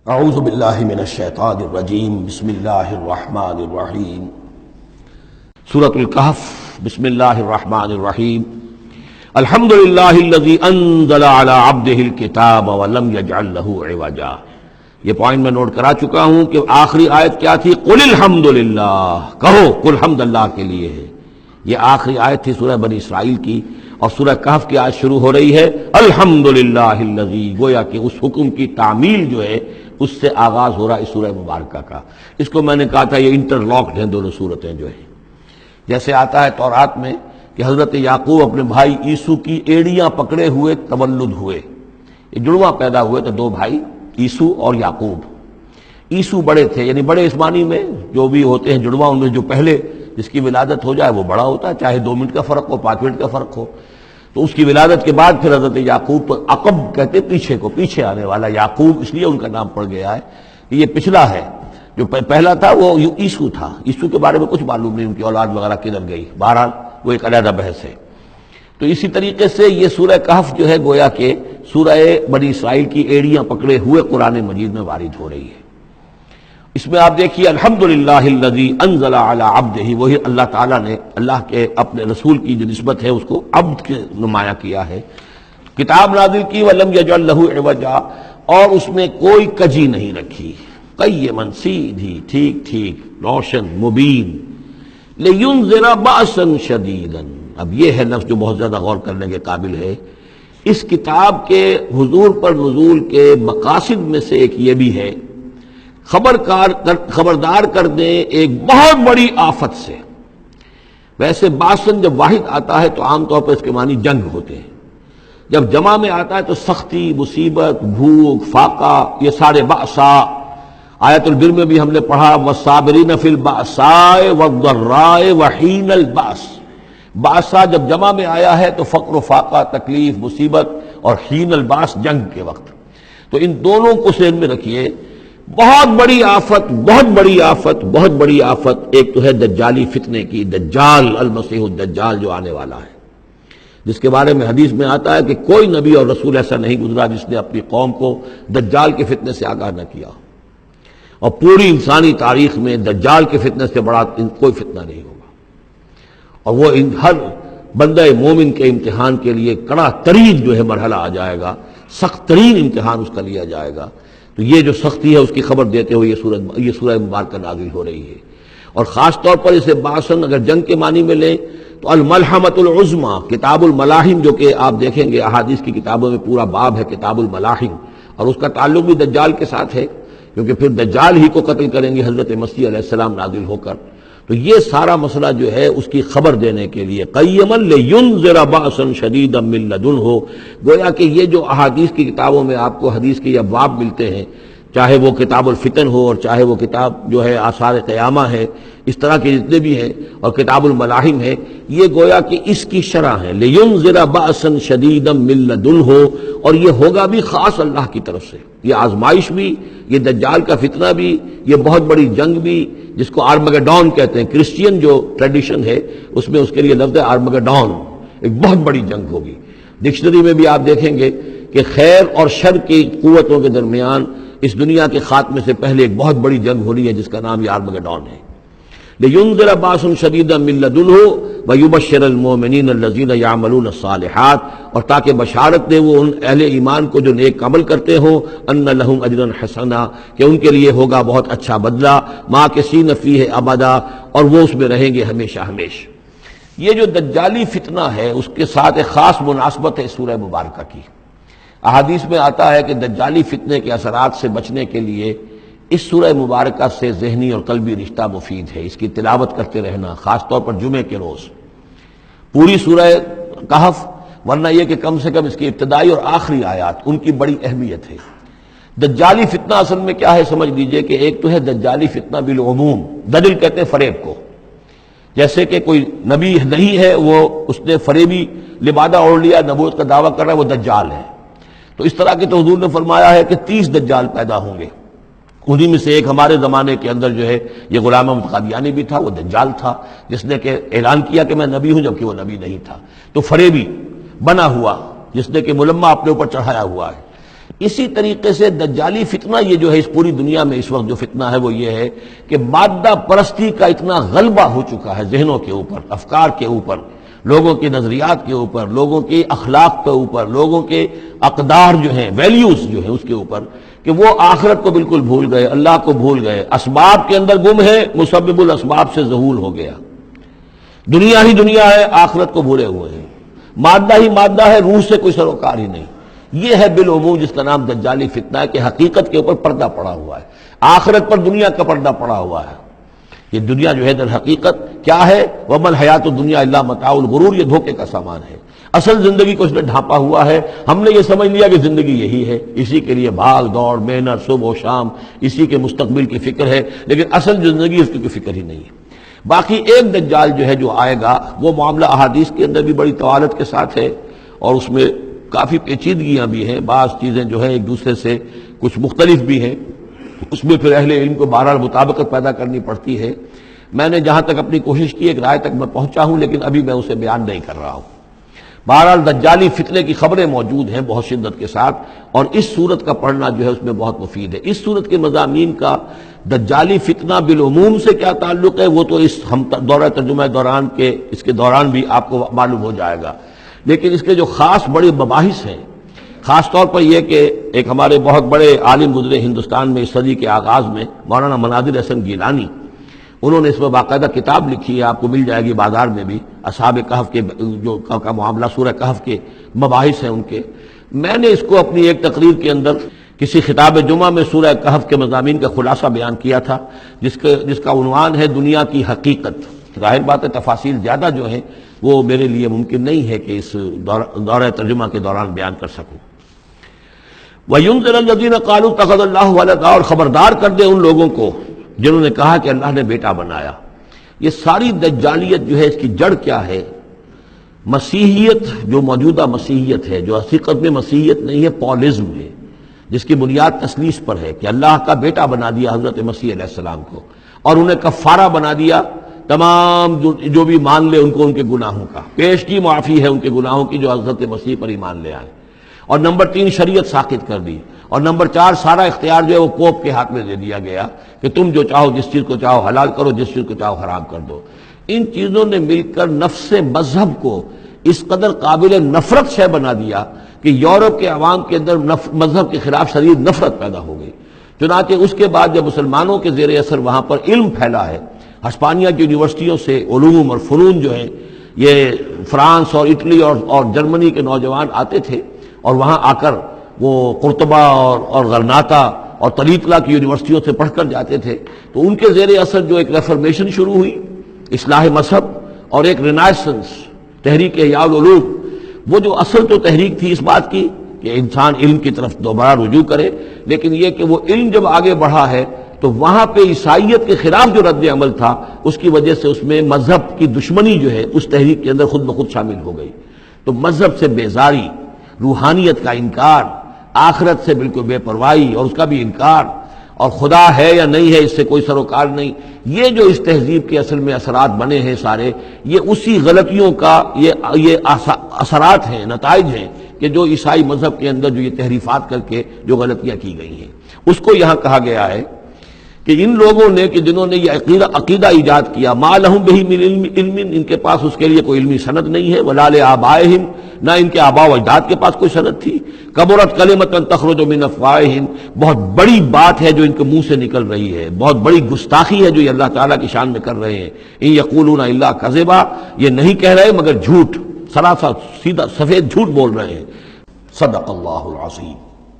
اعوذ باللہ من الشیطان الرجیم بسم اللہ الرحمن الرحیم سورۃ الکہف بسم اللہ الرحمن الرحیم الحمد للہ الذی انزل علی عبدہ الکتاب ولم یجعل لہ عوجا۔ یہ پوائنٹ میں نوٹ کرا چکا ہوں کہ آخری آیت کیا تھی؟ قل الحمد للہ، کہو قل حمد اللہ کے لیے ہے۔ یہ آخری آیت تھی سورہ بنی اسرائیل کی، اور سورہ کہف کی آیت شروع ہو رہی ہے الحمد للہ الذی، گویا کہ اس حکم کی تعمیل جو ہے اس سے آغاز ہو رہا ہے اس سورہ مبارکہ کا۔ اس کو میں نے کہا تھا یہ انٹر لاکڈ ہیں دونوں صورتیں جو ہیں، جیسے آتا ہے تورات میں کہ حضرت یعقوب اپنے بھائی عیسو کی ایڑیاں پکڑے ہوئے تولد ہوئے، یہ جڑواں پیدا ہوئے تھے، دو بھائی عیسو اور یعقوب۔ عیسو بڑے تھے، یعنی بڑے اس معنی میں جو بھی ہوتے ہیں جڑواں، ان میں جو پہلے جس کی ولادت ہو جائے وہ بڑا ہوتا ہے، چاہے 2 منٹ کا فرق ہو 5 منٹ کا فرق ہو۔ تو اس کی ولادت کے بعد پھر حضرت یعقوب پر عقب کہتے پیچھے کو، پیچھے آنے والا یعقوب اس لیے ان کا نام پڑ گیا ہے کہ یہ پچھلا ہے۔ جو پہلا تھا وہ عیسو تھا، عیسو کے بارے میں کچھ معلوم نہیں، ان کی اولاد وغیرہ کدھر گئی، بہرحال وہ ایک علیحدہ بحث ہے۔ تو اسی طریقے سے یہ سورہ کہف جو ہے گویا کہ سورہ بنی اسرائیل کی ایڑیاں پکڑے ہوئے قرآن مجید میں وارد ہو رہی ہے۔ اس میں آپ دیکھیے الحمدللہ الذی انزل علی عبدہ، وہی اللہ تعالیٰ نے اللہ کے اپنے رسول کی جو نسبت ہے اس کو عبد کے نمایاں کیا ہے۔ کتاب نازل کی ولم یجعل لہ عوجا، اور اس میں کوئی کجی نہیں رکھی، قیما، سیدھی، ٹھیک ٹھیک، روشن، مبین، لینذر بأسا شدیدا۔ اب یہ ہے لفظ جو بہت زیادہ غور کرنے کے قابل ہے۔ اس کتاب کے حضور پر نزول کے مقاصد میں سے ایک یہ بھی ہے خبردار کر دیں ایک بہت بڑی آفت سے۔ ویسے باسن جب واحد آتا ہے تو عام طور پر اس کے معنی جنگ ہوتے ہیں، جب جمع میں آتا ہے تو سختی، مصیبت، بھوک، فاقہ، یہ سارے بأسا۔ آیت البر میں بھی ہم نے پڑھا والصابرین فی البأساء والضراء وحین البأس۔ بأسا جب جمع میں آیا ہے تو فقر و فاقہ، تکلیف، مصیبت، اور حین الباس جنگ کے وقت۔ تو ان دونوں کو ذہن میں رکھیے، بہت بڑی آفت، بہت بڑی آفت، بہت بڑی آفت۔ ایک تو ہے دجالی فتنے کی، دجال المسیح الدجال جو آنے والا ہے، جس کے بارے میں حدیث میں آتا ہے کہ کوئی نبی اور رسول ایسا نہیں گزرا جس نے اپنی قوم کو دجال کے فتنے سے آگاہ نہ کیا، اور پوری انسانی تاریخ میں دجال کے فتنے سے بڑا کوئی فتنہ نہیں ہوگا، اور وہ ہر بندہ مومن کے امتحان کے لیے کڑا ترین جو ہے مرحلہ آ جائے گا، سخت ترین امتحان اس کا لیا جائے گا۔ تو یہ جو سختی ہے اس کی خبر دیتے ہوئے یہ سورہ مبارکہ نازل ہو رہی ہے۔ اور خاص طور پر اسے باسن اگر جنگ کے معنی میں لیں تو الملحمۃ العظمیٰ، کتاب الملاحم، جو کہ آپ دیکھیں گے احادیث کی کتابوں میں پورا باب ہے کتاب الملاحم، اور اس کا تعلق بھی دجال کے ساتھ ہے، کیونکہ پھر دجال ہی کو قتل کریں گے حضرت مسیح علیہ السلام نازل ہو کر۔ تو یہ سارا مسئلہ جو ہے اس کی خبر دینے کے لیے قیما لینذر بأسا شدیدا من لدنہ، گویا کہ یہ جو احادیث کی کتابوں میں آپ کو حدیث کے ابواب ملتے ہیں، چاہے وہ کتاب الفتن ہو اور چاہے وہ کتاب جو ہے آثار قیامہ ہے، اس طرح کے جتنے بھی ہیں، اور کتاب الملاحم ہے، یہ گویا کہ اس کی شرح ہے لینذر بأسا شدیدا من لدنہ، اور یہ ہوگا بھی خاص اللہ کی طرف سے، یہ آزمائش بھی، یہ دجال کا فتنہ بھی، یہ بہت بڑی جنگ بھی، جس کو آرمگڈون کہتے ہیں۔ کرسچین جو ٹریڈیشن ہے اس میں اس کے لیے لفظ ہے آرمگڈون، ایک بہت بڑی جنگ ہوگی۔ ڈکشنری میں بھی آپ دیکھیں گے کہ خیر اور شر کی قوتوں کے درمیان اس دنیا کے خاتمے سے پہلے ایک بہت بڑی جنگ ہونی ہے جس کا نام یہ آرمگڈون ہے۔ لینذر بأسا شدیدا من لدنہ ویبشر المؤمنین الذین یعملون الصالحات، اور تاکہ بشارت دے وہ ان اہل ایمان کو جو نیک عمل کرتے ہوں، ان لہم اجرا حسنا، کہ ان کے لیے ہوگا بہت اچھا بدلہ، ماکثین فیہ ابدا، اور وہ اس میں رہیں گے ہمیشہ ہمیشہ۔ یہ جو دجالی فتنہ ہے اس کے ساتھ ایک خاص مناسبت ہے سورہ مبارکہ کی۔ احادیث میں آتا ہے کہ دجالی فتنے کے اثرات سے بچنے کے لیے اس سورہ مبارکہ سے ذہنی اور قلبی رشتہ مفید ہے، اس کی تلاوت کرتے رہنا، خاص طور پر جمعے کے روز پوری سورہ کہف، ورنہ یہ کہ کم سے کم اس کی ابتدائی اور آخری آیات ان کی بڑی اہمیت ہے۔ دجالی فتنہ اصل میں کیا ہے سمجھ لیجئے کہ ایک تو ہے دجالی فتنہ بالعموم، دجل کہتے ہیں فریب کو، جیسے کہ کوئی نبی نہیں ہے، وہ اس نے فریبی لبادہ اوڑھ لیا، نبوت کا دعویٰ کر رہا ہے، وہ دجال ہے۔ تو اس طرح کے تو حضور نے فرمایا ہے کہ 30 دجال پیدا ہوں گے، انہی میں سے ایک ہمارے زمانے کے اندر جو ہے یہ غلام احمد قادیانی بھی تھا، وہ دجال تھا، جس نے کہ اعلان کیا کہ میں نبی ہوں جبکہ وہ نبی نہیں تھا۔ تو فریبی بنا ہوا، جس نے کہ ملمہ اپنے اوپر چڑھایا ہوا ہے۔ اسی طریقے سے دجالی فتنہ یہ جو ہے اس پوری دنیا میں اس وقت جو فتنہ ہے وہ یہ ہے کہ مادہ پرستی کا اتنا غلبہ ہو چکا ہے ذہنوں کے اوپر، افکار کے اوپر، لوگوں کے نظریات کے اوپر، لوگوں کے اخلاق کے اوپر، لوگوں کے اقدار جو ہیں، ویلیوز جو ہیں اس کے اوپر، کہ وہ آخرت کو بالکل بھول گئے، اللہ کو بھول گئے، اسباب کے اندر گم ہے، مسبب الاسباب سے ذہول ہو گیا، دنیا ہی دنیا ہے، آخرت کو بھولے ہوئے ہیں، مادہ ہی مادہ ہے، روح سے کوئی سروکار ہی نہیں۔ یہ ہے بالعموم جس کا نام دجالی فتنہ ہے کہ حقیقت کے اوپر پردہ پڑا ہوا ہے، آخرت پر دنیا کا پردہ پڑا ہوا ہے۔ یہ دنیا جو ہے در حقیقت کیا ہے؟ وَمَا الْحَيَاةُ الدُّنْيَا إِلَّا مَتَاعُ الْغُرُورِ، یہ دھوکے کا سامان ہے۔ اصل زندگی کو اس نے ڈھانپا ہوا ہے، ہم نے یہ سمجھ لیا کہ زندگی یہی ہے، اسی کے لیے بھاگ دوڑ محنت صبح و شام، اسی کے مستقبل کی فکر ہے، لیکن اصل جو زندگی اس کی کوئی فکر ہی نہیں ہے۔ باقی ایک دجال جو ہے جو آئے گا وہ معاملہ احادیث کے اندر بھی بڑی طوالت کے ساتھ ہے، اور اس میں کافی پیچیدگیاں بھی ہیں، بعض چیزیں جو ہے ایک دوسرے سے کچھ مختلف بھی ہیں، اس میں پھر اہل علم کو بہرحال مطابقت پیدا کرنی پڑتی ہے۔ میں نے جہاں تک اپنی کوشش کی ایک رائے تک میں پہنچا ہوں، لیکن ابھی میں اسے بیان نہیں کر رہا ہوں۔ بہرحال دجالی فتنے کی خبریں موجود ہیں بہت شدت کے ساتھ، اور اس صورت کا پڑھنا جو ہے اس میں بہت مفید ہے۔ اس صورت کے مضامین کا دجالی فتنہ بالعموم سے کیا تعلق ہے وہ تو اس ہم دورہ ترجمہ دوران کے اس کے دوران بھی آپ کو معلوم ہو جائے گا، لیکن اس کے جو خاص بڑے مباحث ہیں، خاص طور پر یہ کہ ایک ہمارے بہت بڑے عالم گزرے ہندوستان میں اس صدی کے آغاز میں، مولانا مناظر حسن گیلانی، انہوں نے اس میں باقاعدہ کتاب لکھی ہے، آپ کو مل جائے گی بازار میں بھی، اصحاب کہف کے جو کا معاملہ سورہ کہف کے مباحث ہیں ان کے۔ میں نے اس کو اپنی ایک تقریر کے اندر کسی خطاب جمعہ میں سورہ کہف کے مضامین کا خلاصہ بیان کیا تھا، جس کا عنوان ہے دنیا کی حقیقت۔ ظاہر بات ہے تفاصیل زیادہ جو ہیں وہ میرے لیے ممکن نہیں ہے کہ اس دورہ ترجمہ کے دوران بیان کر سکوں۔ وَيُنذِرَ الَّذِينَ قَالُوا اتَّخَذَ اللَّهُ وَلَدًا، اور خبردار کر دے ان لوگوں کو جنہوں نے کہا کہ اللہ نے بیٹا بنایا۔ یہ ساری دجالیت جو ہے اس کی جڑ کیا ہے؟ مسیحیت، جو موجودہ مسیحیت ہے، جو حقیقت میں مسیحیت نہیں ہے، پولزم ہے، جس کی بنیاد تثلیث پر ہے کہ اللہ کا بیٹا بنا دیا حضرت مسیح علیہ السلام کو، اور انہیں کفارہ بنا دیا تمام جو بھی مان لے ان کو ان کے گناہوں کا، پیش کی معافی ہے ان کے گناہوں کی جو حضرت مسیح پر ایمان لے آئے، اور نمبر 3 شریعت ساقط کر دی، اور نمبر 4 سارا اختیار جو ہے وہ پوپ کے ہاتھ میں دے دیا گیا کہ تم جو چاہو جس چیز کو چاہو حلال کرو، جس چیز کو چاہو حرام کر دو۔ ان چیزوں نے مل کر نفس مذہب کو اس قدر قابل نفرت شے بنا دیا کہ یورپ کے عوام کے اندر مذہب کے خلاف شدید نفرت پیدا ہو گئی۔ چنانچہ اس کے بعد جب مسلمانوں کے زیر اثر وہاں پر علم پھیلا ہے، ہسپانیہ کی یونیورسٹیوں سے علوم اور فنون جو ہیں یہ فرانس اور اٹلی اور جرمنی کے نوجوان آتے تھے، اور وہاں آ کر وہ قرطبہ اور غرناطہ اور طریقلہ کی یونیورسٹیوں سے پڑھ کر جاتے تھے، تو ان کے زیر اثر جو ایک ریفرمیشن شروع ہوئی، اصلاح مذہب، اور ایک رینائسنس، تحریک احیاء العلوم، وہ جو اصل تو تحریک تھی اس بات کی کہ انسان علم کی طرف دوبارہ رجوع کرے، لیکن یہ کہ وہ علم جب آگے بڑھا ہے تو وہاں پہ عیسائیت کے خلاف جو رد عمل تھا اس کی وجہ سے اس میں مذہب کی دشمنی جو ہے اس تحریک کے اندر خود بخود شامل ہو گئی۔ تو مذہب سے بیزاری، روحانیت کا انکار، آخرت سے بالکل بے پرواہی اور اس کا بھی انکار، اور خدا ہے یا نہیں ہے اس سے کوئی سروکار نہیں، یہ جو اس تہذیب کے اصل میں اثرات بنے ہیں سارے، یہ اسی غلطیوں کا یہ اثرات ہیں، نتائج ہیں کہ جو عیسائی مذہب کے اندر جو یہ تحریفات کر کے جو غلطیاں کی گئی ہیں، اس کو یہاں کہا گیا ہے کہ ان لوگوں نے کہ جنہوں نے یہ عقیدہ ایجاد کیا، ما لہم بہ من علم، ان کے پاس اس کے لیے کوئی علمی سند نہیں ہے، ولا لآبائہم، نہ ان کے آباء و اجداد کے پاس کوئی سند تھی، کبرت کلمۃ تخرج من افواہہم، بہت بڑی بات ہے جو ان کے منہ سے نکل رہی ہے، بہت بڑی گستاخی ہے جو یہ اللہ تعالیٰ کی شان میں کر رہے ہیں، ان یقولون الا کذبا، یہ نہیں کہہ رہے مگر جھوٹ، سراسر سیدھا سفید جھوٹ بول رہے ہیں۔ صدق اللہ العظیم۔